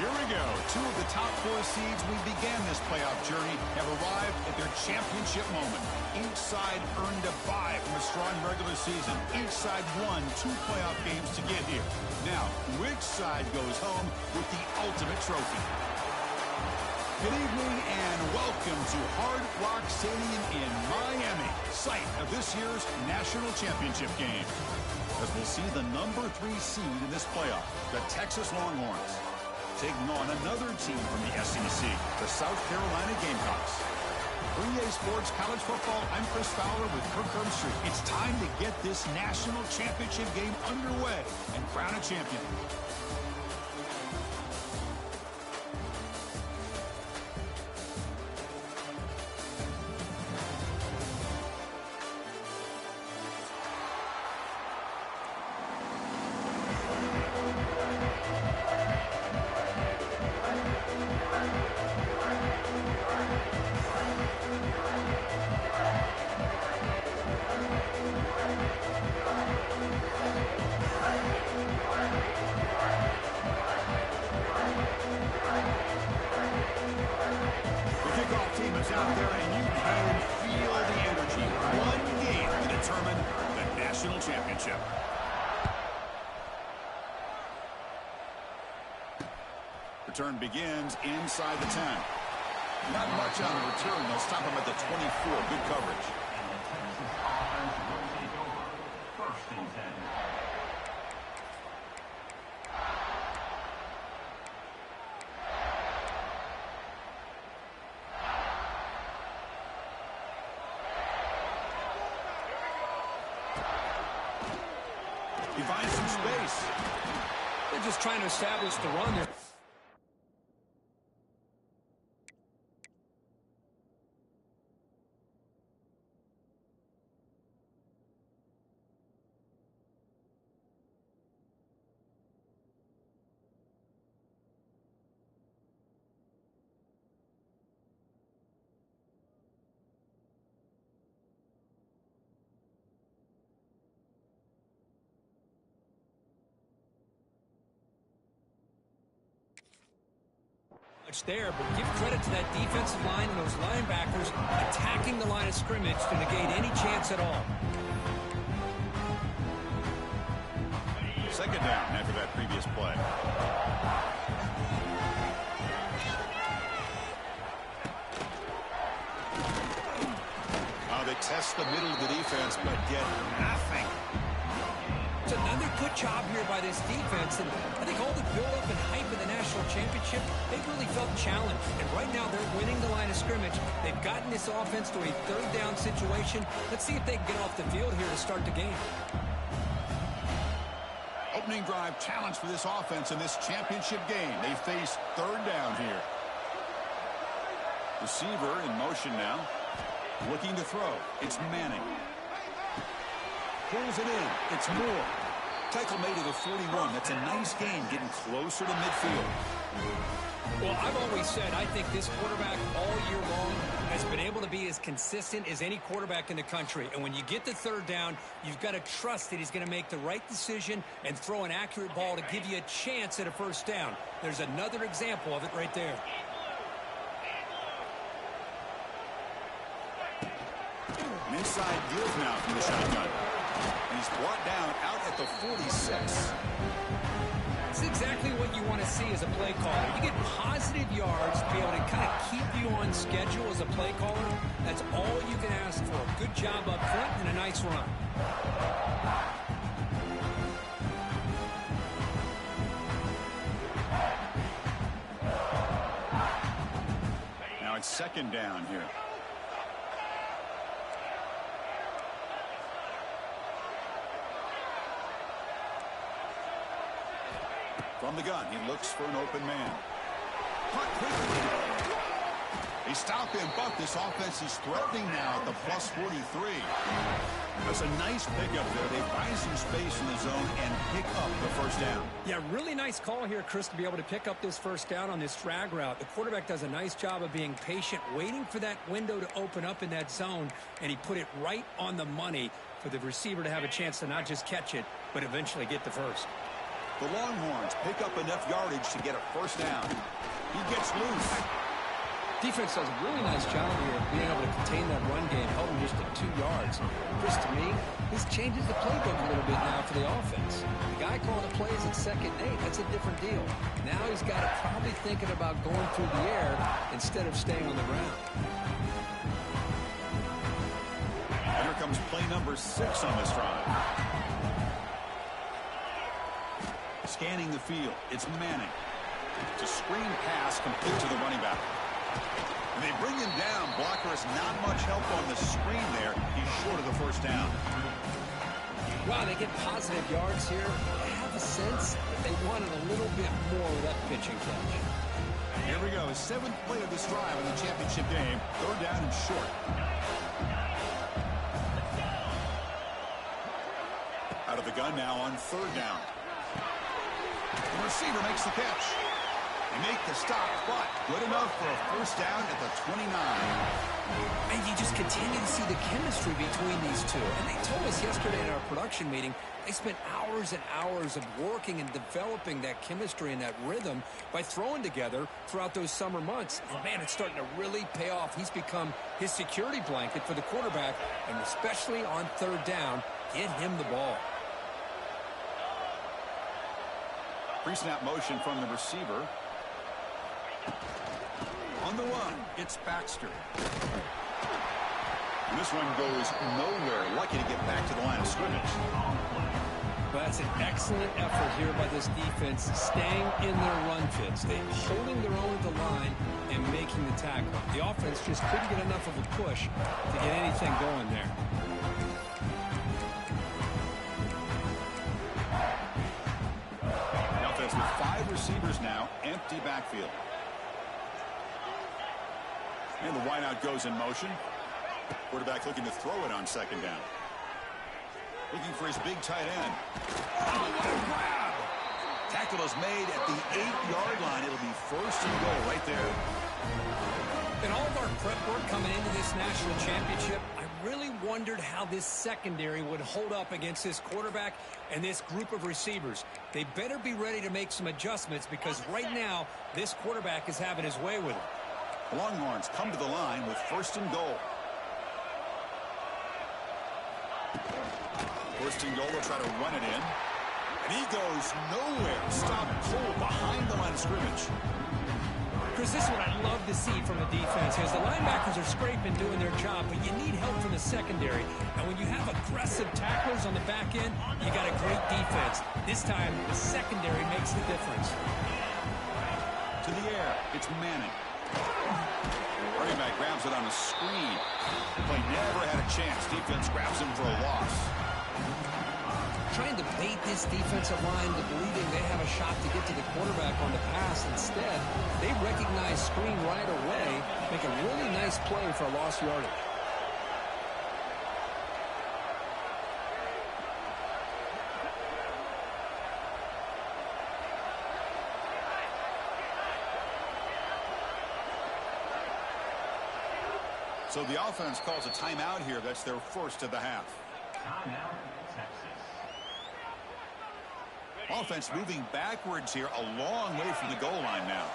Here we go. Two of the top four seeds we began this playoff journey have arrived at their championship moment. Each side earned a bye from a strong regular season. Each side won 2 playoff games to get here. Now, which side goes home with the ultimate trophy? Good evening and welcome to Hard Rock Stadium in Miami, site of this year's national championship game. As we'll see the number 3 seed in this playoff, the Texas Longhorns, taking on another team from the SEC, the South Carolina Gamecocks. For EA Sports College Football, I'm Chris Fowler with Kirk Herbstreit. It's time to get this national championship game underway and crown a champion. Out there, and you can feel the energy. One game to determine the national championship. Return begins inside the 10. Not much on the return. They'll stop him at the 24. Good coverage. First and 10. He finds some space. They're just trying to establish the run there. There, but give credit to that defensive line and those linebackers attacking the line of scrimmage to negate any chance at all. Second down after that previous play. They test the middle of the defense, but get nothing. It's another good job here by this defense, and I think all the build-up and hype of the national championship, they've really felt challenged. And right now, they're winning the line of scrimmage. They've gotten this offense to a third down situation. Let's see if they can get off the field here to start the game. Opening drive challenge for this offense in this championship game. They face third down here. Receiver in motion now. Looking to throw. It's Manning. Pulls it in. It's Moore. Tackle made at the 41. That's a nice gain, getting closer to midfield. Well, I've always said I think this quarterback all year long has been able to be as consistent as any quarterback in the country. And when you get the third down, you've got to trust that he's going to make the right decision and throw an accurate ball to give you a chance at a first down. There's another example of it right there. An inside deals now from the shotgun. And he's brought down out at the 46. That's exactly what you want to see as a play caller. You get positive yards to be able to kind of keep you on schedule as a play caller. That's all you can ask for. Good job up front and a nice run. Now it's second down here. From the gun, he looks for an open man. Punt quickly. They stop him, but this offense is threatening now at the plus 43. That's a nice pickup there. They find some space in the zone and pick up the first down. Yeah, really nice call here, Chris, to be able to pick up this first down on this drag route. The quarterback does a nice job of being patient, waiting for that window to open up in that zone, and he put it right on the money for the receiver to have a chance to not just catch it, but eventually get the first. The Longhorns pick up enough yardage to get a first down. He gets loose. Defense does a really nice job here of being able to contain that run game, held him just at 2 yards. Chris, to me, this changes the playbook a little bit now for the offense. The guy calling the plays at 2nd and 8, that's a different deal. Now he's got it probably thinking about going through the air instead of staying on the ground. And here comes play number 6 on this drive. Scanning the field, it's Manning. It's a screen pass complete to the running back. And they bring him down. Blocker has not much help on the screen there. He's short of the first down. Wow, they get positive yards here. I have a sense that they wanted a little bit more of that pitching catch. Here we go. 7th play of this drive in the championship game. 3rd down and short. Out of the gun now on 3rd down. The receiver makes the catch. They make the stop, but good enough for a first down at the 29. And you just continue to see the chemistry between these two. And they told us yesterday in our production meeting, they spent hours and hours of working and developing that chemistry and that rhythm by throwing together throughout those summer months. And, man, it's starting to really pay off. He's become his security blanket for the quarterback, and especially on 3rd down, get him the ball. Pre-snap motion from the receiver. On the run, it's Baxter. And this one goes nowhere. Lucky to get back to the line of scrimmage. Well, that's an excellent effort here by this defense, staying in their run fits. They're holding their own at the line and making the tackle. The offense just couldn't get enough of a push to get anything going there. The offense with 5 receivers now, empty backfield. And the wideout goes in motion. Quarterback looking to throw it on 2nd down. Looking for his big tight end. Oh, what a grab! Tackle is made at the 8-yard line. It'll be 1st and goal right there. In all of our prep work coming into this national championship, I really wondered how this secondary would hold up against this quarterback and this group of receivers. They better be ready to make some adjustments because right now, this quarterback is having his way with it. The Longhorns come to the line with 1st and goal. 1st and goal, they'll try to run it in. And he goes nowhere. Stop pull behind the line of scrimmage. Chris, this is what I love to see from a defense is the linebackers are scraping, doing their job, but you need help from the secondary. And when you have aggressive tacklers on the back end, you got a great defense. This time, the secondary makes the difference. To the air, it's Manning. Running back grabs it on a screen. The play never had a chance. Defense grabs him for a loss. Trying to bait this defensive line to believing they have a shot to get to the quarterback on the pass. Instead, they recognize screen right away, make a really nice play for a lost yardage. So the offense calls a timeout here. That's their 1st of the half. Timeout, Texas. Offense moving backwards here, a long way from the goal line now.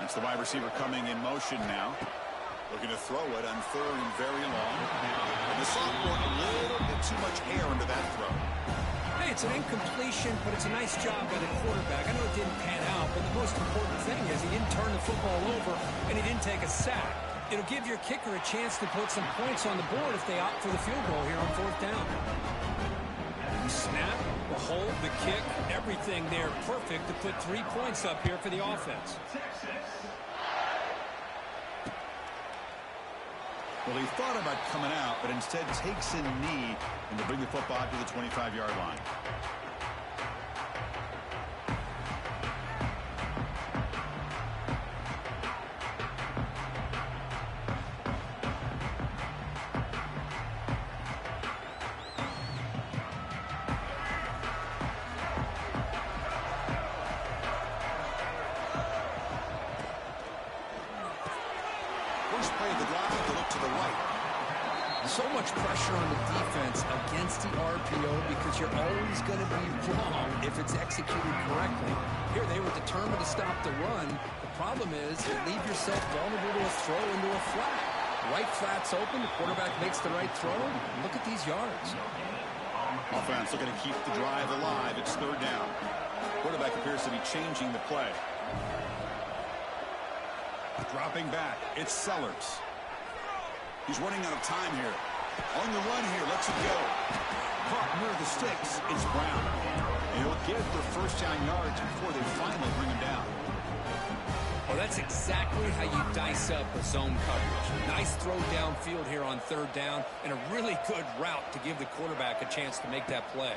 That's the wide receiver coming in motion now. Looking to throw it on 3rd and very long. And the sophomore, a little bit too much air into that throw. Hey, it's an incompletion, but it's a nice job by the quarterback. I know it didn't pan out, but the most important thing is he didn't turn the football over and he didn't take a sack. It'll give your kicker a chance to put some points on the board if they opt for the field goal here on 4th down. The snap, the hold, the kick, everything there perfect to put 3 points up here for the offense. Well, he thought about coming out, but instead takes in knee and to bring the football to the 25-yard line. First play of the drive, to look to the right. So much pressure on the defense against the RPO because you're always going to be wrong if it's executed correctly. Here, they were determined to stop the run. The problem is you leave yourself vulnerable to a throw into a flat. Right flat's open. The quarterback makes the right throw. Look at these yards. Offense looking to keep the drive alive. It's third down. Quarterback appears to be changing the play. Dropping back. It's Sellers. He's running out of time here. On the run here. Lets it go. Caught near the sticks. It's Brown. And he'll get their first down yards before they finally bring him down. Well, that's exactly how you dice up a zone coverage. Nice throw downfield here on third down, and a really good route to give the quarterback a chance to make that play.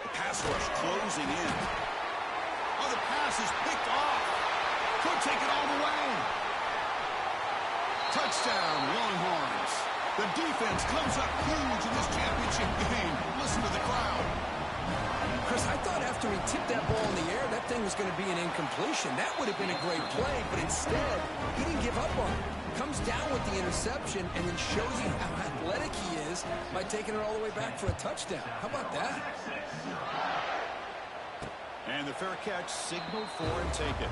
The pass rush closing in. Oh, the pass is picked off. Could take it all the way. Touchdown, Longhorns. The defense comes up huge in this championship game. Listen to the crowd. Chris, I thought after he tipped that ball in the air, that thing was going to be an incompletion. That would have been a great play, but instead, he didn't give up on it. Comes down with the interception and then shows you how athletic he is by taking it all the way back for a touchdown. How about that? And the fair catch signaled for and take it.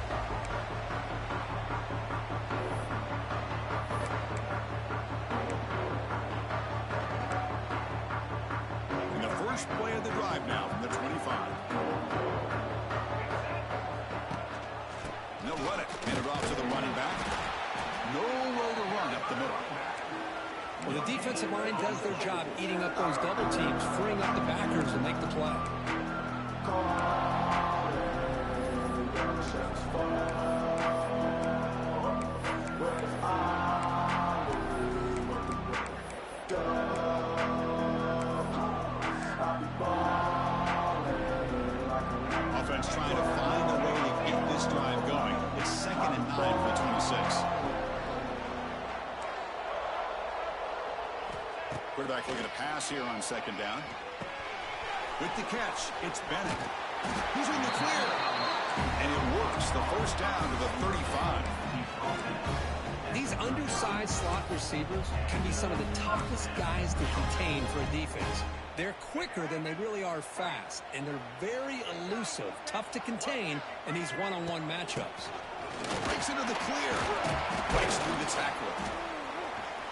And the first play of the drive now from the 25. And they'll run it. Hand it off to the running back. Nowhere to run up the middle. Well, the defensive line does their job eating up those double teams, freeing up the backers to make the play. Offense trying to find a way to get this drive going. It's 2nd and 9 for the 26. Quarterback looking to pass here on 2nd down. With the catch, it's Bennett. He's in the clear. And it works. The first down to the 35. These undersized slot receivers can be some of the toughest guys to contain for a defense. They're quicker than they really are fast, and they're very elusive, tough to contain in these one-on-one matchups. Breaks into the clear. Breaks through the tackle.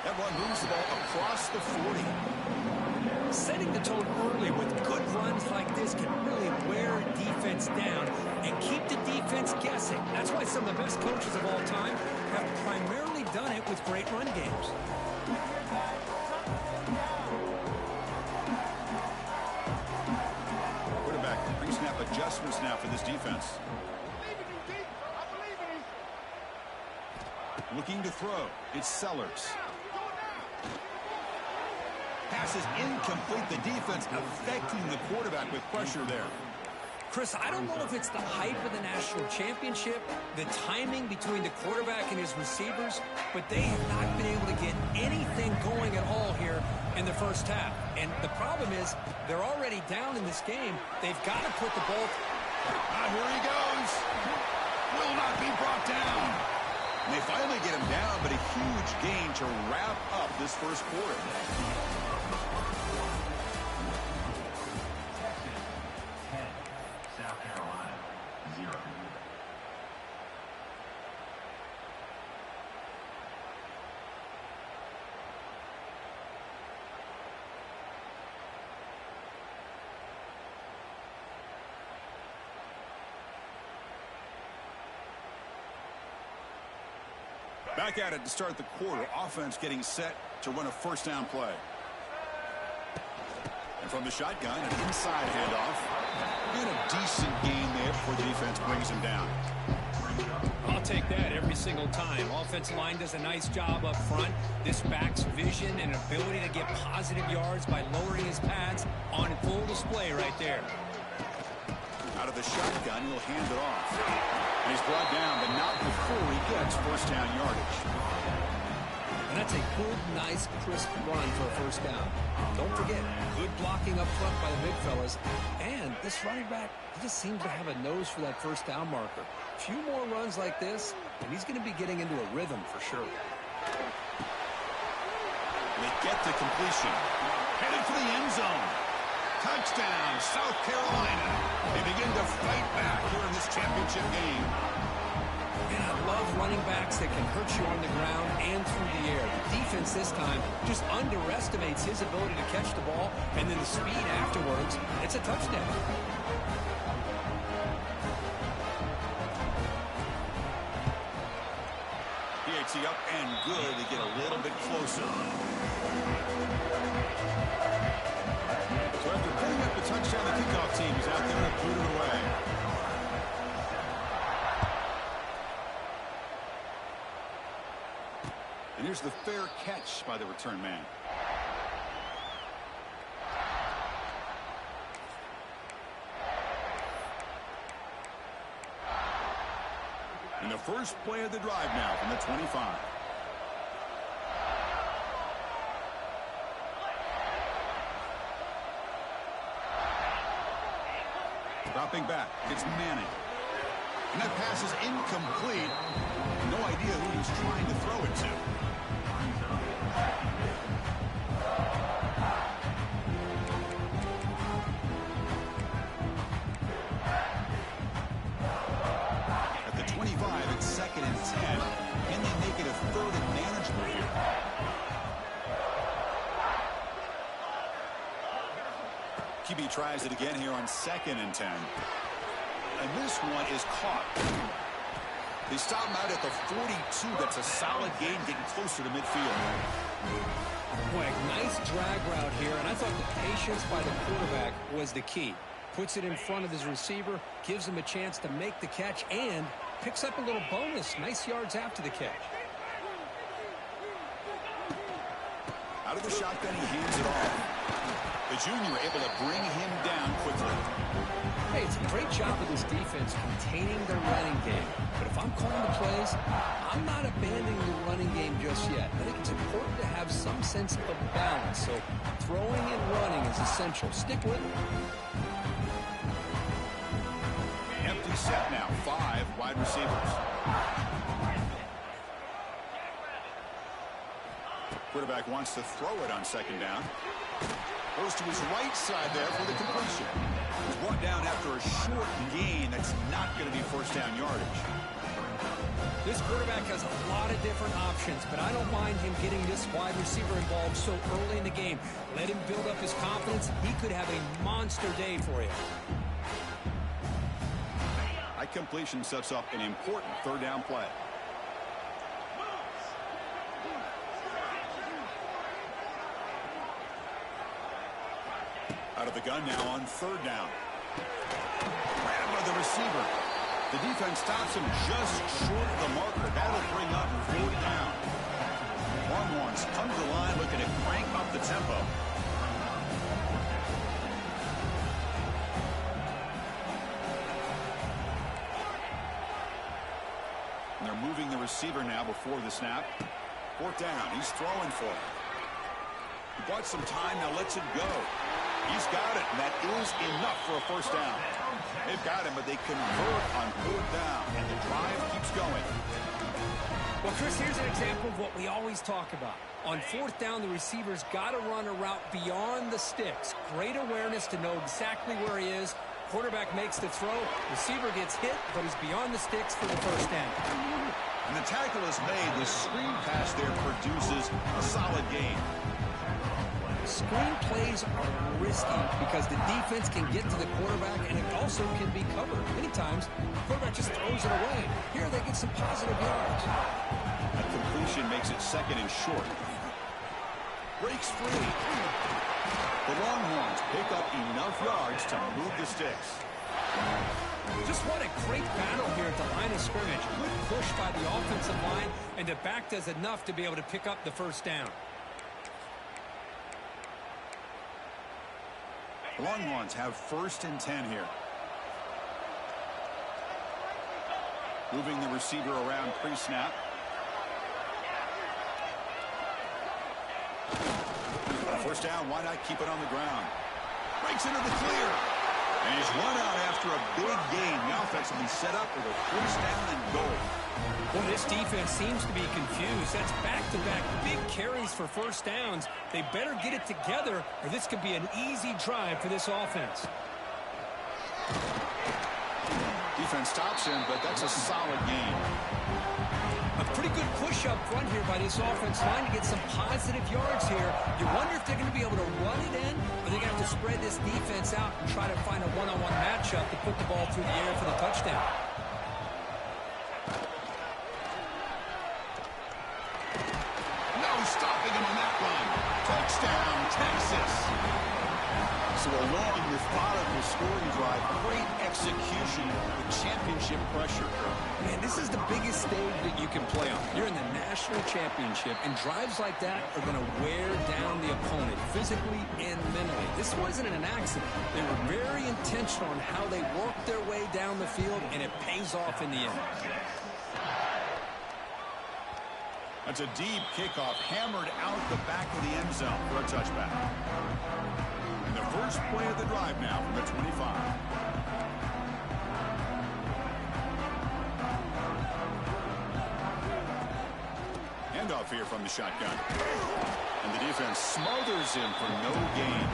That one moves the ball across the 40. Setting the tone early with good runs like this can really wear a defense down and keep the defense guessing. That's why some of the best coaches of all time have primarily done it with great run games. Quarterback pre-snap adjustments now for this defense. Looking to throw. It's Sellers. Pass is incomplete. The defense affecting the quarterback with pressure there. Chris, I don't know if it's the hype of the national championship, the timing between the quarterback and his receivers, but they have not been able to get anything going at all here in the first half. And the problem is they're already down in this game. They've got to put the ball. Here he goes. Will not be brought down. And they finally get him down, but a huge gain to wrap up this first quarter. Back at it to start the quarter. Offense getting set to run a first down play. And from the shotgun, an inside handoff. And a decent gain there before the defense brings him down. I'll take that every single time. Offensive line does a nice job up front. This back's vision and ability to get positive yards by lowering his pads on full display right there. Out of the shotgun, he'll hand it off. And he's brought down, but not before he gets first down yardage. And that's a good, nice, crisp run for a first down. Don't forget, good blocking up front by the big fellas. And this running back, he just seems to have a nose for that first down marker. A few more runs like this, and he's going to be getting into a rhythm for sure. They get the completion. Headed for the end zone. Touchdown, South Carolina. They begin to fight back here in this championship game. And I love running backs that can hurt you on the ground and through the air. The defense this time just underestimates his ability to catch the ball, and then the speed afterwards, it's a touchdown. PAT up and good. They get a little bit closer. So after putting up the touchdown, the kickoff team is out there and boot it away. And here's the fair catch by the return man. And the first play of the drive now from the 25. Dropping back, it's Manning. And that pass is incomplete. No idea who he was trying to throw it to. At the 25, it's 2nd and 10. Can they make it a 3rd and manageable here? QB tries it again here on 2nd and 10. And this one is caught. They stop him out at the 42. That's a solid gain, getting closer to midfield. Boy, nice drag route here, and I thought the patience by the quarterback was the key. Puts it in front of his receiver, gives him a chance to make the catch, and picks up a little bonus. Nice yards after the catch. Out of the shotgun, he hands it off. The junior able to bring him down quickly. Hey, it's a great job of this defense containing their running game. But if I'm calling the plays, I'm not abandoning the running game just yet. I think it's important to have some sense of balance. So throwing and running is essential. Stick with it. Empty set now. 5 wide receivers. Quarterback wants to throw it on 2nd down. Goes to his right side there for the completion. He's brought down after a short gain. That's not going to be 1st down yardage. This quarterback has a lot of different options, but I don't mind him getting this wide receiver involved so early in the game. Let him build up his confidence. He could have a monster day for you. High completion sets up an important 3rd down play. Out of the gun now on 3rd down. Grabbed by the receiver. The defense stops him just short of the marker. That'll bring up 4th down. Longhorns come to the line looking to crank up the tempo. And they're moving the receiver now before the snap. 4th down. He's throwing for it. He bought some time, now lets it go. He's got it, and that is enough for a 1st down. They've got him, but they convert on 4th down, and the drive keeps going. Well, Chris, here's an example of what we always talk about. On 4th down, the receiver's got to run a route beyond the sticks. Great awareness to know exactly where he is. Quarterback makes the throw. Receiver gets hit, but he's beyond the sticks for the 1st down. And the tackle is made. The screen pass there produces a solid gain. Screen plays are risky because the defense can get to the quarterback, and it also can be covered. Many times, the quarterback just throws it away. Here, they get some positive yards. That completion makes it 2nd and short. Breaks free. The Longhorns pick up enough yards to move the sticks. Just what a great battle here at the line of scrimmage. Good push by the offensive line, and the back does enough to be able to pick up the 1st down. Longhorns have 1st and 10 here. Moving the receiver around pre-snap. First down, why not keep it on the ground? Breaks into the clear. And he's run out after a big gain. The offense will be set up with a 1st down and goal. Well, this defense seems to be confused. That's back-to-back big carries for first downs. They better get it together, or this could be an easy drive for this offense. Defense stops him, but that's a solid gain. A pretty good push up front here by this offense line to get some positive yards here. You wonder if they're going to be able to run it in, or they're going to have to spread this defense out and try to find a one-on-one matchup to put the ball through the air for the touchdown. No stopping him on that run. Touchdown, Texas. So a long, methodical scoring drive. Great execution with championship pressure. Man, this is the biggest stage that you can play on. You're in the national championship, and drives like that are going to wear down the opponent physically and mentally. This wasn't an accident. They were very intentional on how they worked their way down the field, and it pays off in the end. That's a deep kickoff, hammered out the back of the end zone for a touchback. And the first play of the drive now from the 25. Handoff here from the shotgun. And the defense smothers him for no gain.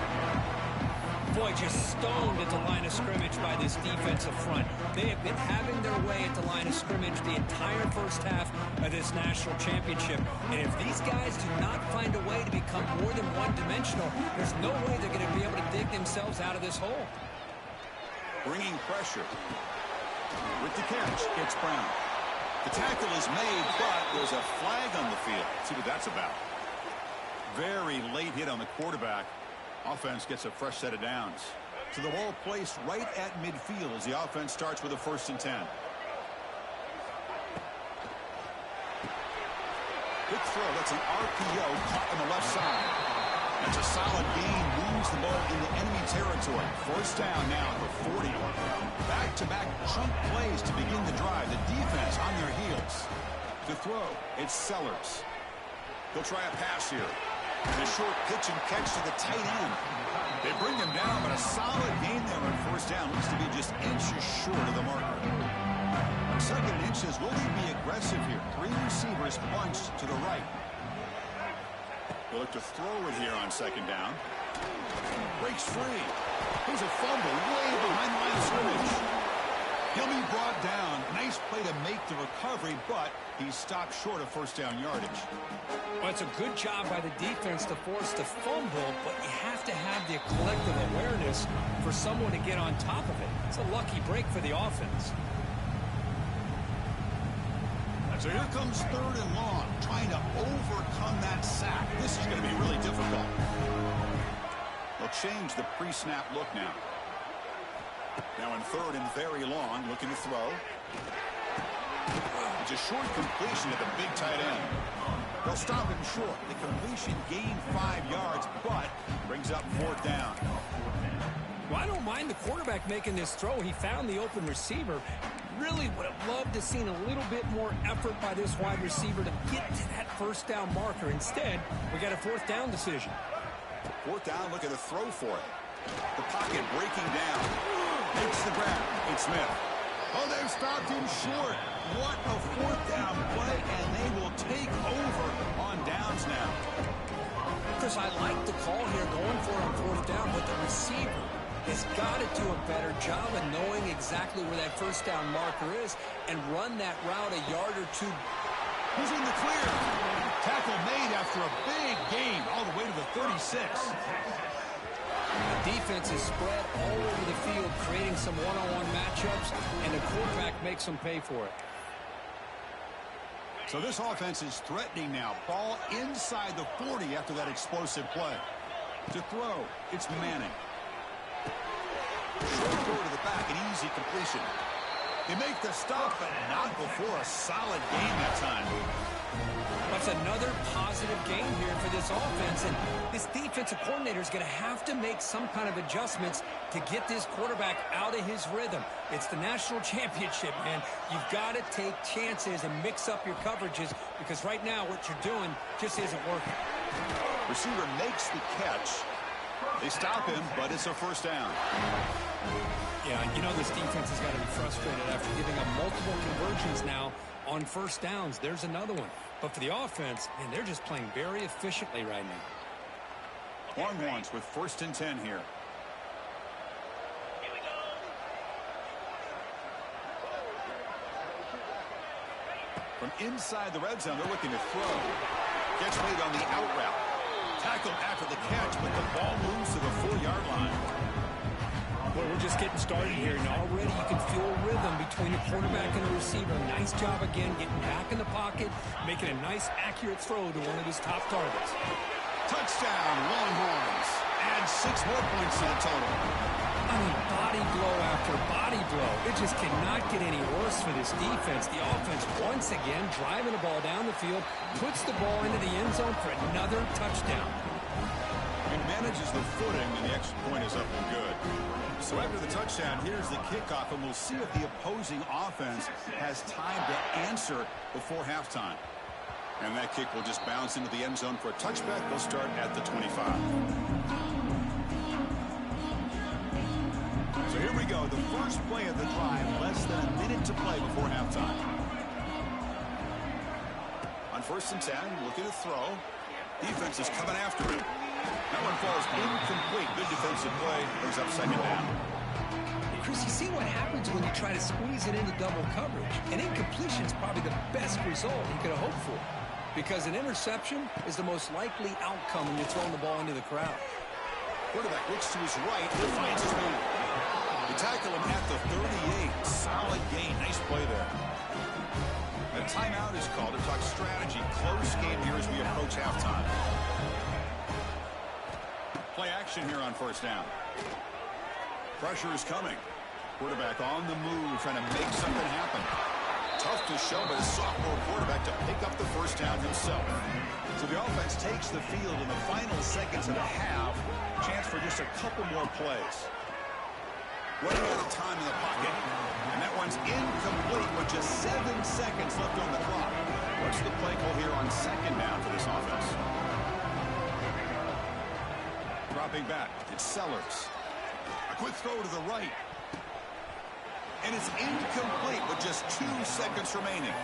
Boy, just stoned at the line of scrimmage by this defensive front. They have been having their way at the line of scrimmage the entire first half of this national championship. And if these guys do not find a way to become more than one-dimensional, there's no way they're going to be able to dig themselves out of this hole. Bringing pressure. With the catch, it's Brown. The tackle is made, but there's a flag on the field. Let's see what that's about. Very late hit on the quarterback. Offense gets a fresh set of downs. So the ball placed right at midfield as the offense starts with a 1st and 10. Good throw. That's an RPO caught on the left side. That's a solid gain. Moves the ball into enemy territory. 1st down now at the 40. Back-to-back chunk plays to begin the drive. The defense on their heels. To throw, it's Sellers. He'll try a pass here. And a short pitch and catch to the tight end. They bring him down, but a solid gain there on 1st down. Looks to be just inches short of the marker. 2nd and inches. Will he be aggressive here? 3 receivers bunched to the right. They'll look to throw it here on 2nd down. Breaks free. There's a fumble way behind the line of scrimmage. He'll be brought down. Nice play to make the recovery, but he's stopped short of 1st down yardage. Well, it's a good job by the defense to force the fumble, but you have to have the collective awareness for someone to get on top of it. It's a lucky break for the offense. So here comes 3rd and long, trying to overcome that sack. This is going to be really difficult. They'll change the pre-snap look now. Now in 3rd and very long, looking to throw. It's a short completion to the big tight end. They'll stop him short. The completion gained 5 yards, but brings up 4th down. Well, I don't mind the quarterback making this throw. He found the open receiver. Really would have loved to seen a little bit more effort by this wide receiver to get to that 1st down marker. Instead, we got a 4th down decision. 4th down, look at a throw for it. The pocket breaking down. Makes the grab. It's Smith. Oh, they've stopped him short. What a 4th down play, and they will take over on downs now. Chris, I like the call here going for it on 4th down, but the receiver has got to do a better job of knowing exactly where that 1st down marker is and run that route a yard or 2. He's in the clear. Tackle made after a big gain all the way to the 36. The defense is spread all over the field, creating some one-on-one matchups, and the quarterback makes them pay for it. So this offense is threatening now. Ball inside the 40 after that explosive play. To throw, it's Manning. Short throw to the back, an easy completion. They make the stop, but not before a solid game that time. That's another positive game here for this offense, and this defensive coordinator is going to have to make some kind of adjustments to get this quarterback out of his rhythm. It's the national championship, man. You've got to take chances and mix up your coverages, because right now what you're doing just isn't working. Receiver makes the catch. They stop him, but it's a 1st down. Yeah, you know this defense has got to be frustrated after giving up multiple conversions now on first downs. There's another one. But for the offense, man, they're just playing very efficiently right now. Longhorns with 1st and 10 here. From inside the red zone, they're looking to throw. Gets made on the out route. Tackled after the catch, but the ball moves to the 4-yard line. Well, we're just getting started here, and already you can feel a rhythm between the quarterback and the receiver. Nice job again getting back in the pocket, making a nice, accurate throw to one of his top targets. Touchdown, Longhorns. Add 6 more points to the total. I mean, body blow after body blow. It just cannot get any worse for this defense. The offense, once again, driving the ball down the field, puts the ball into the end zone for another touchdown. And manages the footing, and the extra point is up and good. So after the touchdown, here's the kickoff, and we'll see if the opposing offense has time to answer before halftime. And that kick will just bounce into the end zone for a touchback. They'll start at the 25. So here we go, the first play of the drive, less than a minute to play before halftime. On 1st and 10, looking to throw. Defense is coming after him. That one falls incomplete. Good defensive play. Brings up 2nd down. Chris, you see what happens when you try to squeeze it into double coverage. An incompletion is probably the best result you could have hoped for, because an interception is the most likely outcome when you're throwing the ball into the crowd. Quarterback looks to his right and finds his man. They tackle him at the 38. Solid gain. Nice play there. A timeout is called to talk strategy. Close game here as we approach halftime. Play action here on 1st down. Pressure is coming. Quarterback on the move, trying to make something happen. Tough to show by the sophomore quarterback to pick up the 1st down himself. So the offense takes the field in the final seconds of the half. Chance for just a couple more plays. Running out of time in the pocket. And that one's incomplete with just 7 seconds left on the clock. What's the play call here on 2nd down for this offense? Dropping back, it's Sellers. A quick throw to the right. And it's incomplete with just 2 seconds remaining.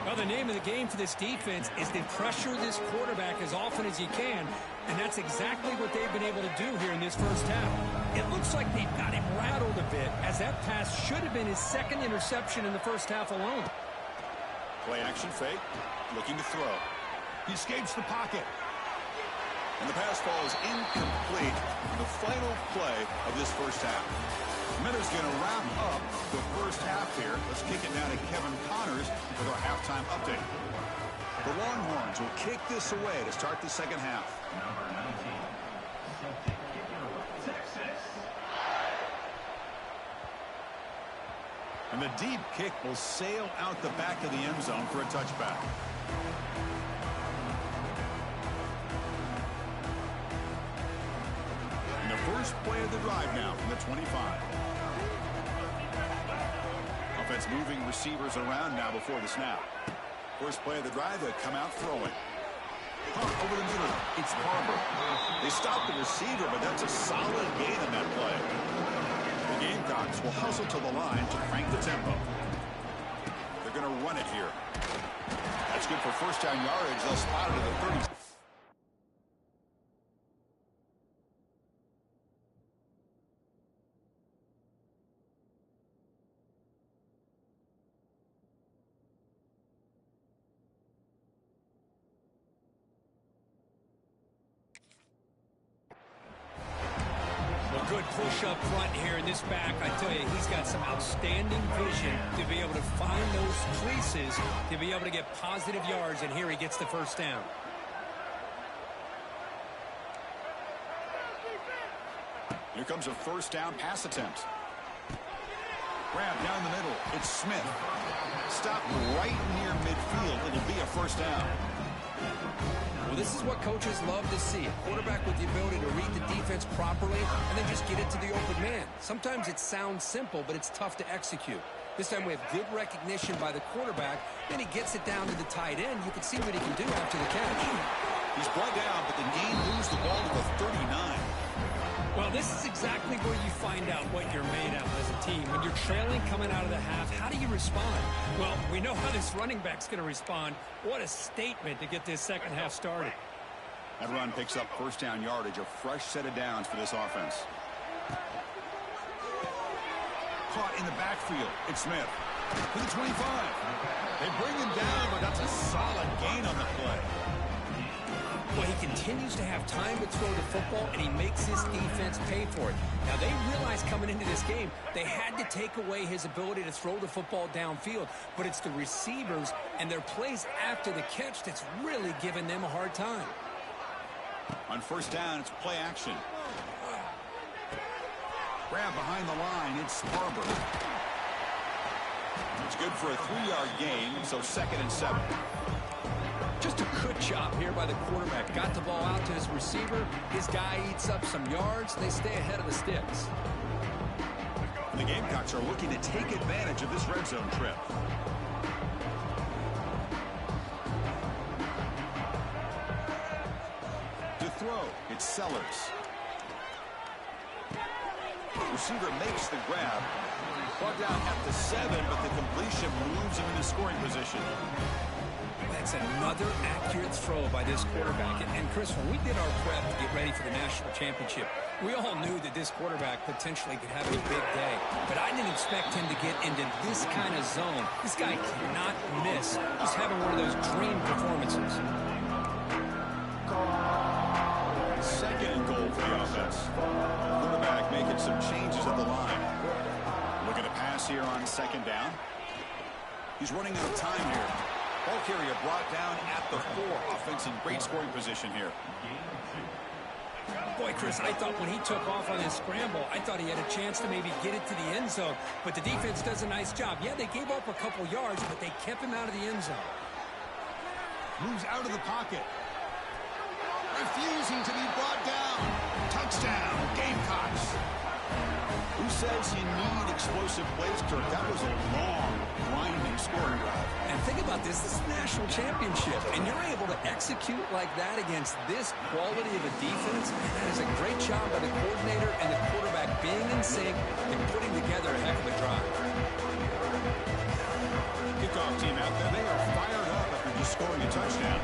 Well, the name of the game for this defense is to pressure this quarterback as often as you can, and that's exactly what they've been able to do here in this first half. It looks like they've got him rattled a bit, as that pass should have been his 2nd interception in the first half alone. Play action fake, looking to throw. He escapes the pocket. And the pass falls incomplete. The final play of this first half. Miller's going to wrap up the first half here. Let's kick it now to Kevin Connors with our halftime update. The Longhorns will kick this away to start the 2nd half. Number 19, Celtic kicker, Texas. And the deep kick will sail out the back of the end zone for a touchback. And the first play of the drive now from the 25. Offense moving receivers around now before the snap. First play of the drive, they come out throwing. Over the middle, it's Barber. They stop the receiver, but that's a solid gain in that play. The Gamecocks will hustle to the line to crank the tempo. They're going to run it here. That's good for 1st down yardage. They'll spot it at the 30. Good push up front here in this back. I tell you, he's got some outstanding vision to be able to find those creases, to be able to get positive yards, and here he gets the 1st down. Here comes a 1st down pass attempt. Grab down the middle. It's Smith. Stop right near midfield. It'll be a 1st down. Well, this is what coaches love to see. A quarterback with the ability to read the defense properly and then just get it to the open man. Sometimes it sounds simple, but it's tough to execute. This time we have good recognition by the quarterback. Then he gets it down to the tight end. You can see what he can do after the catch. He's brought down, but the game moves the ball to the 39. Well, this is exactly where you find out what you're made of as a team. When you're trailing coming out of the half, how do you respond? Well, we know how this running back's going to respond. What a statement to get this second half started. That run picks up first down yardage, a fresh set of downs for this offense. Caught in the backfield. It's Smith to the 25. They bring him down, but that's a solid gain on the play. Well, he continues to have time to throw the football, and he makes his defense pay for it. Now, they realized coming into this game they had to take away his ability to throw the football downfield, but it's the receivers and their plays after the catch that's really giving them a hard time. On first down, it's play action. Grab behind the line, it's Barber. It's good for a 3-yard gain, so 2nd and 7. Just a good job here by the quarterback. Got the ball out to his receiver. His guy eats up some yards. They stay ahead of the sticks. The Gamecocks are looking to take advantage of this red zone trip. To throw, it's Sellers. Receiver makes the grab. Brought down at the 7, but the completion moves him into scoring position. That's another accurate throw by this quarterback. And Chris, when we did our prep to get ready for the national championship, we all knew that this quarterback potentially could have a big day. But I didn't expect him to get into this kind of zone. This guy cannot miss. He's having one of those dream performances. 2nd and goal for the offense. Quarterback making some changes at the line. Looking to pass here on 2nd down. He's running out of time here. Ball carrier brought down at the 4. Offense in great scoring position here. Boy, Chris, I thought when he took off on his scramble, I thought he had a chance to maybe get it to the end zone. But the defense does a nice job. Yeah, they gave up a couple yards, but they kept him out of the end zone. Moves out of the pocket. Refusing to be brought down. Touchdown, Gamecocks. Who says you need explosive plays, Kirk? That was a long, grinding scoring drive. And think about this. This is a national championship, and you're able to execute like that against this quality of a defense. And that is a great job by the coordinator and the quarterback being in sync and putting together a heck of a drive. Kickoff team out there. They are fired up after just scoring a touchdown.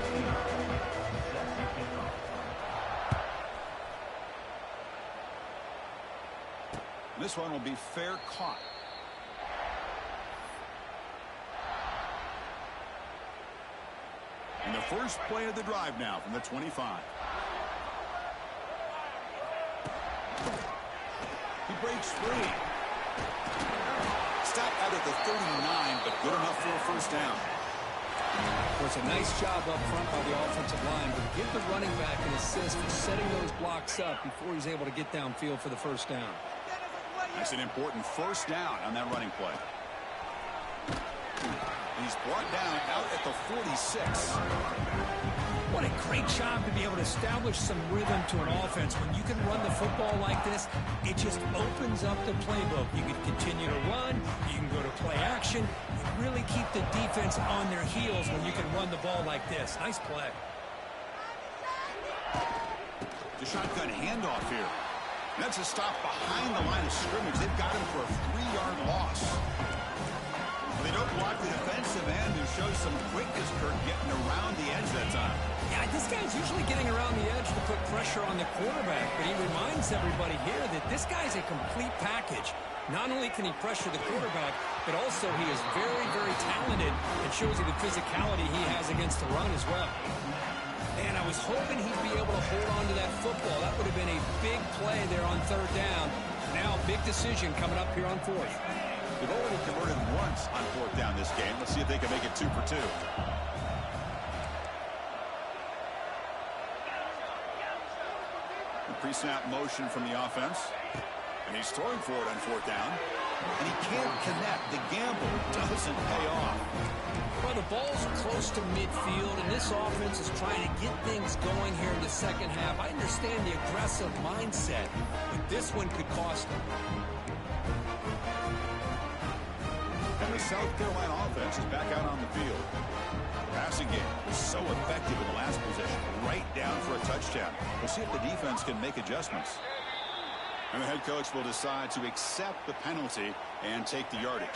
This one will be fair caught. And the first play of the drive now from the 25. He breaks free. Stop out at the 39, but good enough for a first down. Well, it's a nice job up front by the offensive line, but give the running back an assist for setting those blocks up before he's able to get downfield for the first down. That's an important first down on that running play. He's brought down out at the 46. What a great job to be able to establish some rhythm to an offense. When you can run the football like this, it just opens up the playbook. You can continue to run. You can go to play action. You really keep the defense on their heels when you can run the ball like this. Nice play. The shotgun handoff here. That's a stop behind the line of scrimmage. They've got him for a 3-yard loss. They don't block the defensive end who shows some quickness, Kirk, getting around the edge that time. Yeah, this guy's usually getting around the edge to put pressure on the quarterback, but he reminds everybody here that this guy's a complete package. Not only can he pressure the quarterback, but also he is very, very talented and shows you the physicality he has against the run as well. And I was hoping he'd be able to hold on to that football. That would have been a big play there on 3rd down. Now, big decision coming up here on 4th. They've only converted once on 4th down this game. Let's see if they can make it 2 for 2. The pre-snap motion from the offense. And he's throwing for it on 4th down. And he can't connect. The gamble doesn't pay off. Well, the ball's close to midfield, and this offense is trying to get things going here in the second half. I understand the aggressive mindset, but this one could cost them. And the South Carolina offense is back out on the field. Passing game was so effective in the last possession, right down for a touchdown. We'll see if the defense can make adjustments. And the head coach will decide to accept the penalty and take the yardage.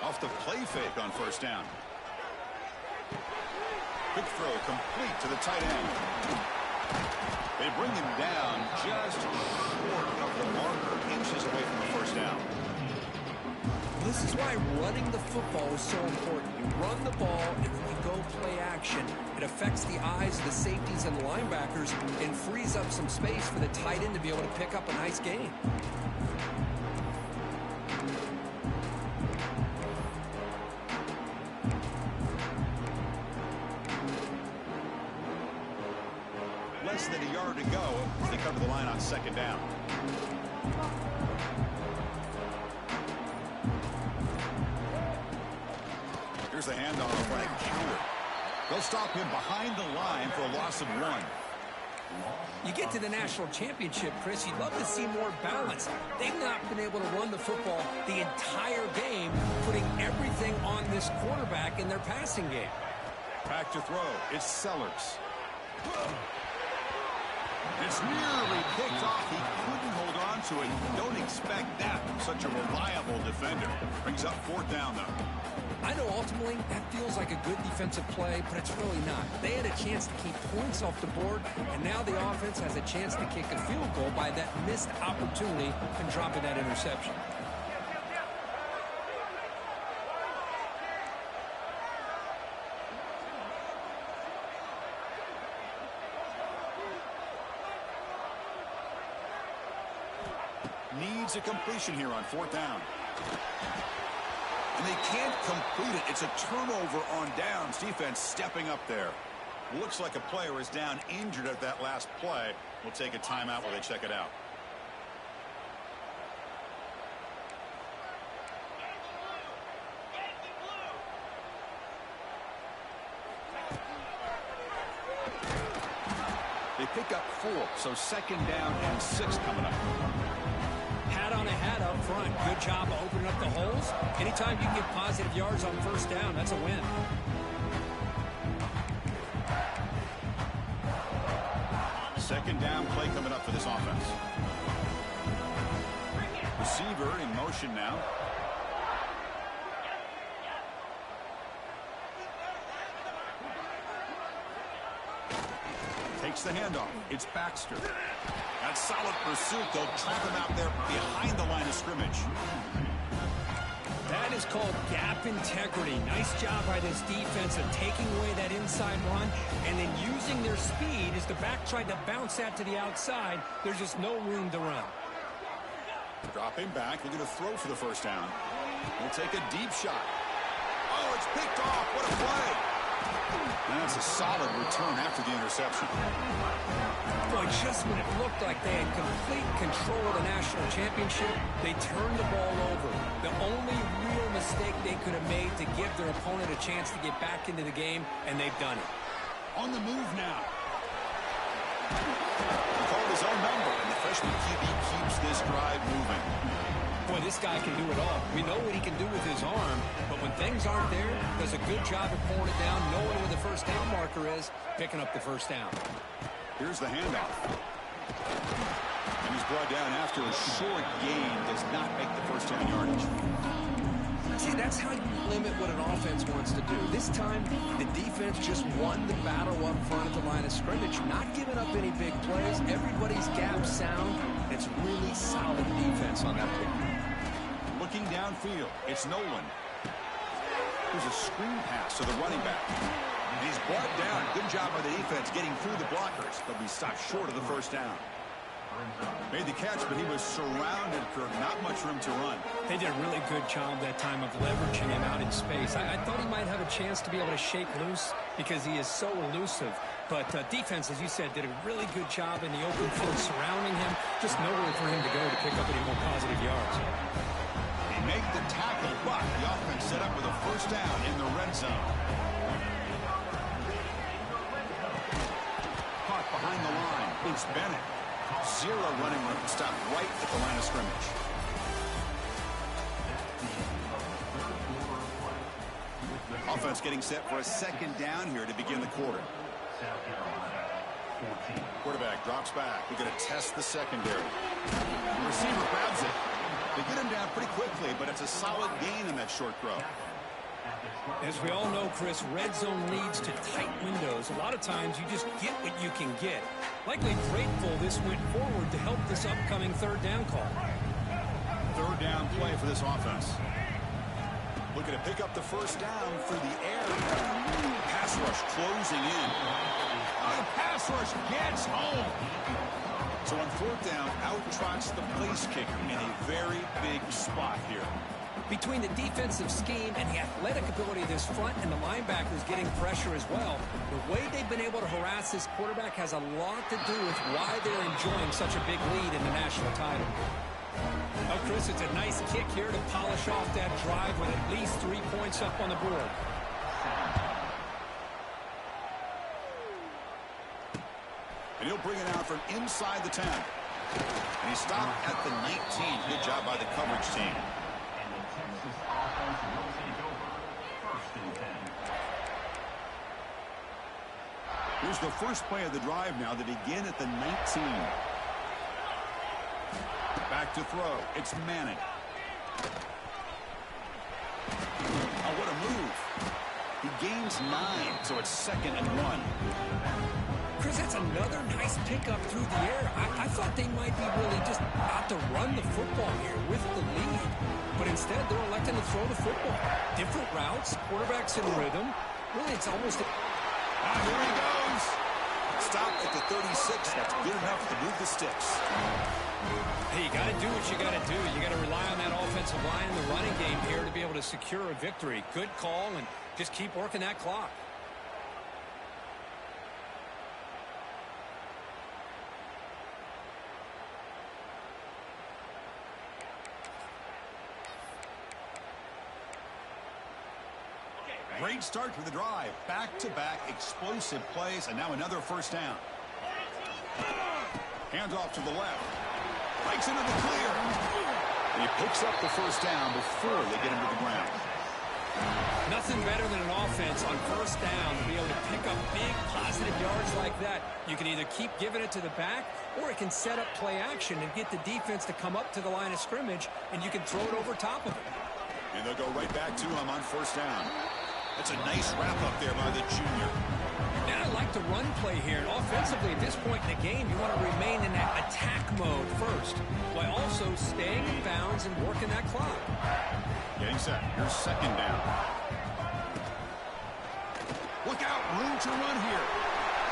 Off the play fake on first down. Quick throw complete to the tight end. They bring him down just short of the marker, inches away from the first down. This is why running the football is so important. You run the ball, and then you go play action. It affects the eyes of the safeties and the linebackers and frees up some space for the tight end to be able to pick up a nice gain. Less than a yard to go as they cover the line on second down. Here's the handoff on a counter. They'll stop him behind the line for a loss of 1. You get to the national championship, Chris, you'd love to see more balance. They've not been able to run the football the entire game, putting everything on this quarterback in their passing game. Back to throw. It's Sellers. It's nearly picked off. He couldn't hold on to it. Don't expect that from such a reliable defender. Brings up fourth down, though. I know ultimately that feels like a good defensive play, but it's really not. They had a chance to keep points off the board, and now the offense has a chance to kick a field goal by that missed opportunity and dropping that interception. Needs a completion here on fourth down. And they can't complete it. It's a turnover on downs. Defense stepping up there. Looks like a player is down injured at that last play. We'll take a timeout while they check it out. They pick up 4, so second down and 6 coming up. Hat on a hat up front. Good job of opening up the holes. Anytime you can get positive yards on first down, that's a win. Second down play coming up for this offense. Receiver in motion now. Takes the handoff. It's Baxter. That's solid pursuit. They'll trap him out there behind the line of scrimmage. That is called gap integrity. Nice job by this defense of taking away that inside run and then using their speed as the back tried to bounce that to the outside. There's just no room to run. Drop him back. They're going to throw for the first down. We'll take a deep shot. Oh, it's picked off. What a play. That's a solid return after the interception. Boy, just when it looked like they had complete control of the national championship, they turned the ball over. The only real mistake they could have made to give their opponent a chance to get back into the game, and they've done it. On the move now. He called his own number, and the freshman QB keeps this drive moving. Boy, this guy can do it all. We know what he can do with his arm, but when things aren't there, does a good job of pulling it down, knowing where the first down marker is, picking up the first down. Here's the handoff. And he's brought down after a short gain, does not make the first down yardage. See, that's how you limit what an offense wants to do. This time, the defense just won the battle up front at the line of scrimmage, not giving up any big plays. Everybody's gap sound. It's really solid defense on that play. Looking downfield, it's Nolan. There's a screen pass to the running back. And he's brought down. Good job by the defense getting through the blockers. But we stopped short of the first down. Made the catch, but he was surrounded, Kirk. Not much room to run. They did a really good job that time of leveraging him out in space. I thought he might have a chance to be able to shake loose because he is so elusive. But defense, as you said, did a really good job in the open field surrounding him. Just nowhere for him to go to pick up any more positive yards. They make the tackle, but the offense set up with a first down in the red zone. Caught behind the line. It's Bennett. 0 running room. Stopped right at the line of scrimmage. offense getting set for a second down here to begin the quarter. South Carolina, 14. Quarterback drops back. We're going to test the secondary. The receiver grabs it. They get him down pretty quickly, but it's a solid gain in that short throw. As we all know, Chris, red zone leads to tight windows. A lot of times you just get what you can get. Likely grateful this went forward to help this upcoming third down call. Third down play for this offense. Looking to pick up the first down through the air. Pass rush closing in. The pass rush gets home. So on fourth down, out trots the place kicker in a very big spot here. Between the defensive scheme and the athletic ability of this front and the linebackers getting pressure as well, the way they've been able to harass this quarterback has a lot to do with why they're enjoying such a big lead in the national title. Oh, Chris, it's a nice kick here to polish off that drive with at least 3 points up on the board. And he'll bring it out from inside the 10. And he stopped at the 19. Good job by the coverage team. And the Texas offense will take over. First and 10. Here's the first play of the drive now. They begin at the 19. Back to throw. It's Manning. Oh, what a move. He gains 9, so it's 2nd and 1. Chris, that's another nice pickup through the air. I thought they might be really just out to run the football here with the lead. But instead, they're electing to throw the football. Different routes, quarterbacks in rhythm. Really, it's almost... Here he goes. Stop at the 36. That's good enough to move the sticks. Hey, you got to do what you got to do. You got to rely on that offensive line, the running game here to be able to secure a victory. Good call, and just keep working that clock. Great start to the drive. Back-to-back explosive plays, and now another first down. Hands off to the left. Breaks into the clear. And he picks up the first down before they get him to the ground. Nothing better than an offense on first down to be able to pick up big positive yards like that. You can either keep giving it to the back, or it can set up play action and get the defense to come up to the line of scrimmage, and you can throw it over top of it. And they'll go right back to him on first down. That's a nice wrap-up there by the junior. And I like the run play here. And offensively, at this point in the game, you want to remain in that attack mode first, while also staying in bounds and working that clock. Getting set. Here's second down. Look out. Room to run here.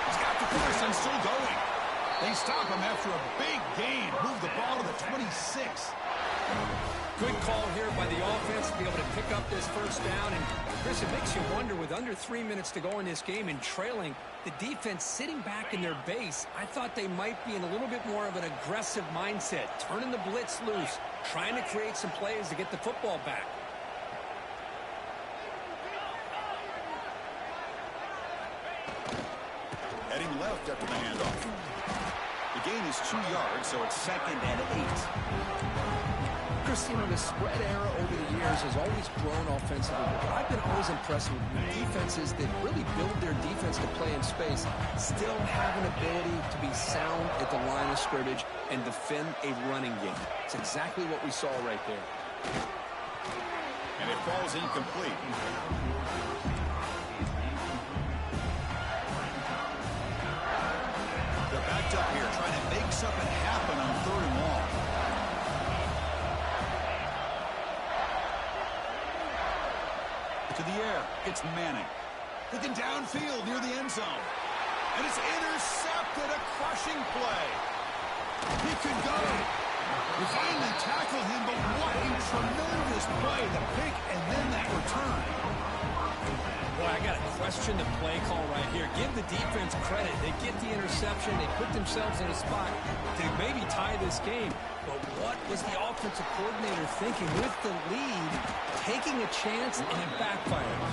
He's got the first and still going. They stop him after a big gain. Move the ball to the 26. Good call here by the offense to be able to pick up this first down. And, Chris, it makes you wonder, with under 3 minutes to go in this game and trailing, the defense sitting back in their base, I thought they might be in a little bit more of an aggressive mindset, turning the blitz loose, trying to create some plays to get the football back. Heading left after the handoff. The gain is 2 yards, so it's 2nd and 8. Chris, you know, the spread era over the years has always grown offensively, but I've been always impressed with defenses that really build their defense to play in space, still have an ability to be sound at the line of scrimmage and defend a running game. It's exactly what we saw right there. And it falls incomplete. They're backed up here, trying to make something happen on 3rd and long. To the air, it's Manning. Looking downfield near the end zone. And it's intercepted, a crushing play. He could go. We finally tackled him, but what a tremendous play. The pick and then that return. Boy, I got to question the play call right here. Give the defense credit. They get the interception. They put themselves in a spot to maybe tie this game. But what was the offensive coordinator thinking with the lead, taking a chance, and it backfires?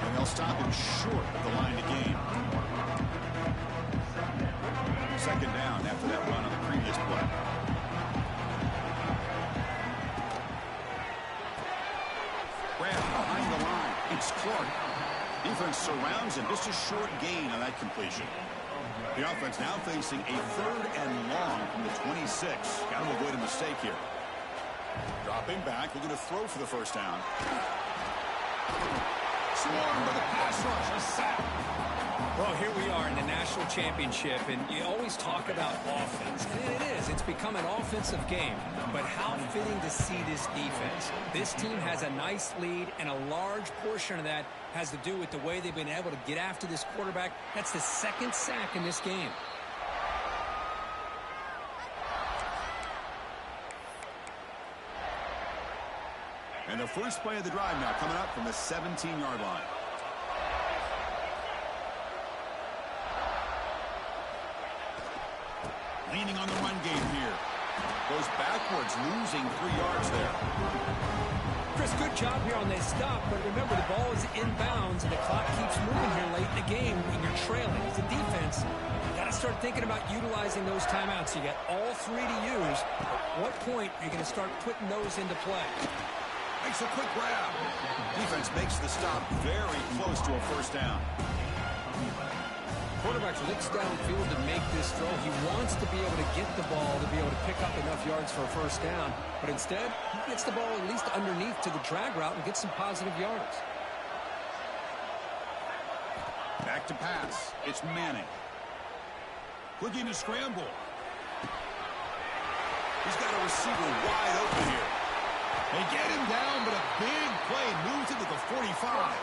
And they'll stop him short of the line to gain. Second down after that run on the previous play. Grab behind the line. It's Clark. Defense surrounds him. Just a short gain on that completion. The offense now facing a 3rd and long from the 26. Got to avoid a mistake here. Dropping back, looking to throw for the first down. Swarmed by the pass rush. A sack. Well, here we are in the national championship, and you always talk about offense. And it is. It's become an offensive game. But how fitting to see this defense. This team has a nice lead, and a large portion of that has to do with the way they've been able to get after this quarterback. That's the 2nd sack in this game. And the first play of the drive now coming up from the 17-yard line. Leaning on the run game here. Goes backwards, losing 3 yards there. Chris, good job here on this stop, but remember the ball is inbounds and the clock keeps moving here late in the game and you're trailing. As a defense, you got to start thinking about utilizing those timeouts. You got all 3 to use. At what point are you going to start putting those into play? Makes a quick grab. Defense makes the stop very close to a first down. Quarterback looks downfield to make this throw. He wants to be able to get the ball to be able to pick up enough yards for a first down. But instead, he gets the ball at least underneath to the drag route and gets some positive yards. Back to pass. It's Manning. Looking to scramble. He's got a receiver wide open here. They get him down, but a big play moves into the 45.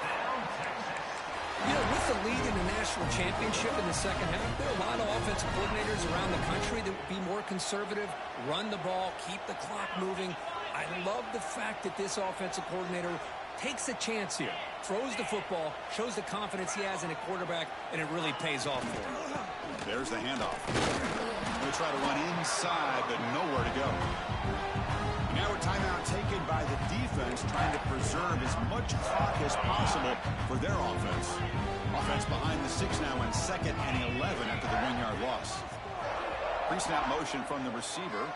You know, with the lead in the national championship in the second half, there are a lot of offensive coordinators around the country that would be more conservative, run the ball, keep the clock moving. I love the fact that this offensive coordinator takes a chance here, throws the football, shows the confidence he has in a quarterback, and it really pays off for him. There's the handoff. Going to try to run inside, but nowhere to go. Now a timeout taken by the defense, trying to preserve as much clock as possible for their offense. Offense behind the 6 now in 2nd and 11 after the 1-yard loss. Pre-snap motion from the receiver.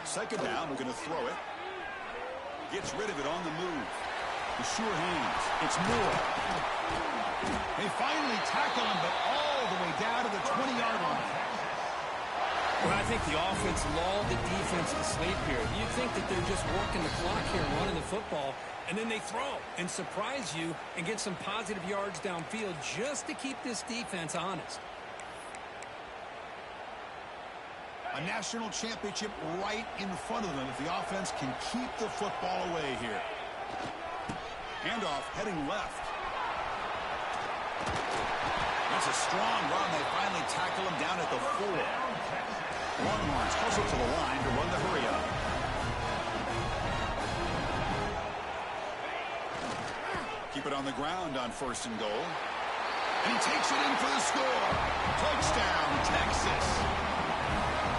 2nd down, we're going to throw it. Gets rid of it on the move. The sure hands. It's Moore. They finally tackle him, but all the way down to the 20-yard line. Well, I think the offense lulled the defense to sleep here. You'd think that they're just working the clock here and running the football, and then they throw and surprise you and get some positive yards downfield just to keep this defense honest. A national championship right in front of them if the offense can keep the football away here. Handoff heading left. That's a strong run. They finally tackle him down at the 4. Longhorns closer to the line to run the hurry up. Keep it on the ground on 1st and goal. And he takes it in for the score. Touchdown, Texas.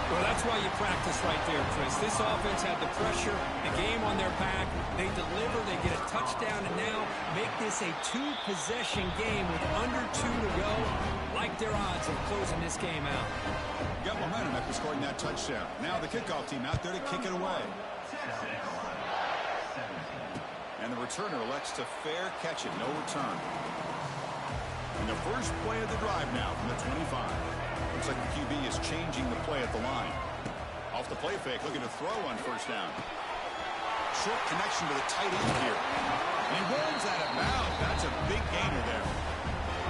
Well, that's why you practice right there, Chris. This offense had the pressure, the game on their back. They deliver, they get a touchdown, and now make this a 2-possession game with under 2 to go. Like their odds of closing this game out. Got momentum after scoring that touchdown. Now the kickoff team out there to kick it away. And the returner elects to fair catch it, no return. And the first play of the drive now from the 25. Looks like the QB is changing the play at the line. Off the play fake, looking to throw on 1st down. Short connection to the tight end here. And he rolls out of bounds. That's a big gainer there.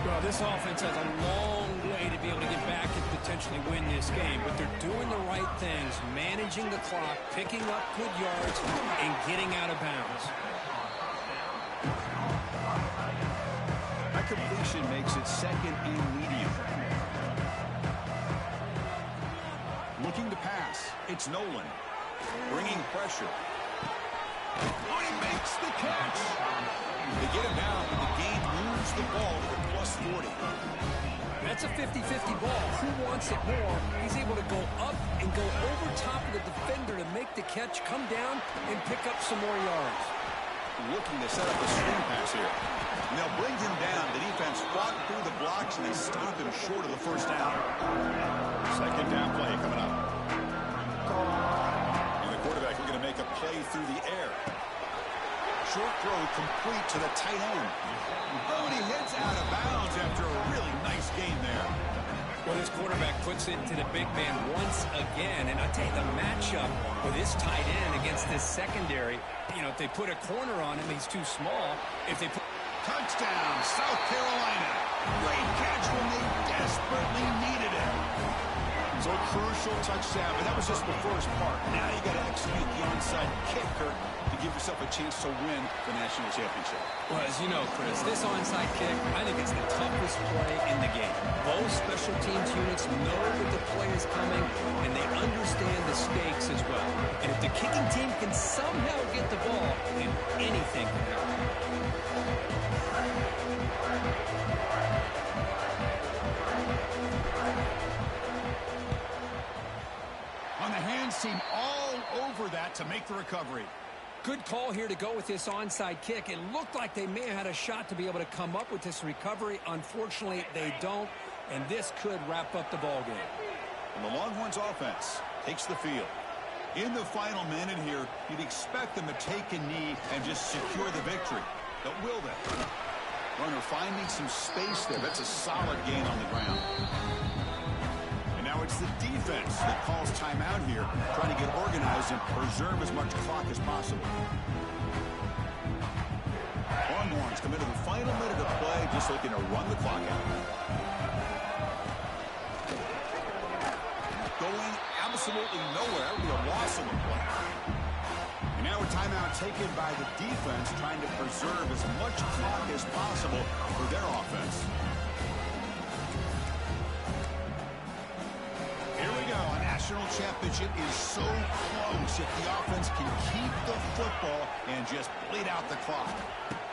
Well, this offense has a long way to be able to get back and potentially win this game, but they're doing the right things, managing the clock, picking up good yards, and getting out of bounds. That completion makes it 2nd and medium. Looking to pass. It's Nolan. Bringing pressure. Oh, he makes the catch. They get him down, but the game moves the ball to the +40. That's a 50-50 ball. Who wants it more? He's able to go up and go over top of the defender to make the catch, come down, and pick up some more yards. Looking to set up a screen pass here. And they'll bring him down. The defense fought through the blocks, and they stop him short of the first down. 2nd down play coming up. And the quarterback looking to make a play through the air. short throw complete to the tight end. Oh, and he heads out of bounds after a really nice gain there. Well, this quarterback puts it to the big man once again. And I'll tell you, the matchup with this tight end against this secondary, if they put a corner on him, he's too small. If they put... Touchdown, South Carolina. Great catch when they desperately needed it. So a crucial touchdown, but that was just the first part. Now you got to execute the onside kicker to give yourself a chance to win the national championship. Well, as you know, Chris, this onside kick, I think it's the toughest play in the game. Both special teams units know that the play is coming, and they understand the stakes as well. And if the kicking team can somehow get the ball, then anything can happen. On the hands team all over that to make the recovery. Good call here to go with this onside kick. It looked like they may have had a shot to be able to come up with this recovery. Unfortunately, they don't, and this could wrap up the ball game. And the Longhorns offense takes the field. In the final minute here, you'd expect them to take a knee and just secure the victory. But will they? Runner finding some space there. That's a solid gain on the ground. And now it's the defense that calls timeout here, trying to get organized and preserve as much clock as possible. Longhorns come into the final minute of play, just looking to run the clock out. Going absolutely nowhere. It'll be a loss on the play. And now a timeout taken by the defense, trying to preserve as much clock as possible for their offense. Here we go. A national championship is so close if the offense can keep the football and just bleed out the clock.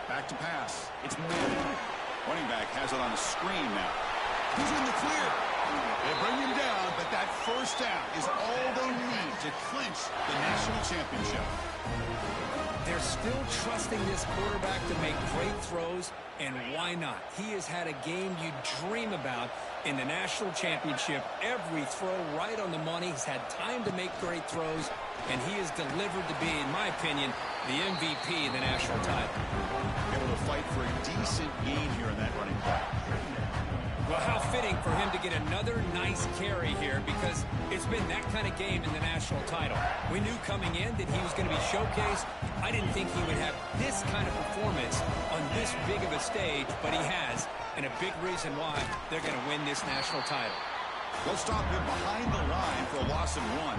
Back to pass. It's Manning. Running back has it on the screen now. He's in the clear. They bring him down, but that first down is all they need to clinch the national championship. They're still trusting this quarterback to make great throws, and why not? He has had a game you dream about in the national championship. Every throw right on the money. He's had time to make great throws, and he has delivered to be, in my opinion, the MVP of the national title. Able to fight for a decent gain here in that running play. Well, how fitting for him to get another nice carry here, because it's been that kind of game in the national title. We knew coming in that he was going to be showcased. I didn't think he would have this kind of performance on this big of a stage, but he has, and a big reason why they're going to win this national title. They'll stop him behind the line for a loss of 1.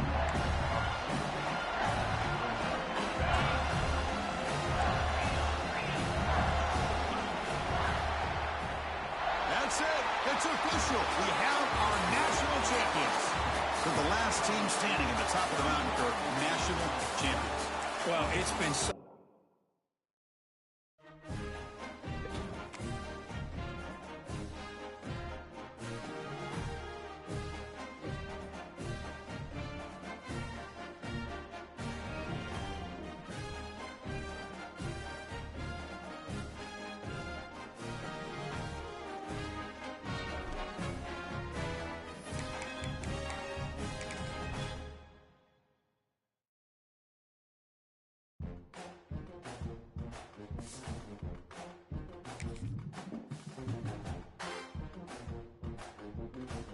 That's it. It's official. We have our national champions. They're the last team standing at the top of the mountain for national champions. Well, it's been so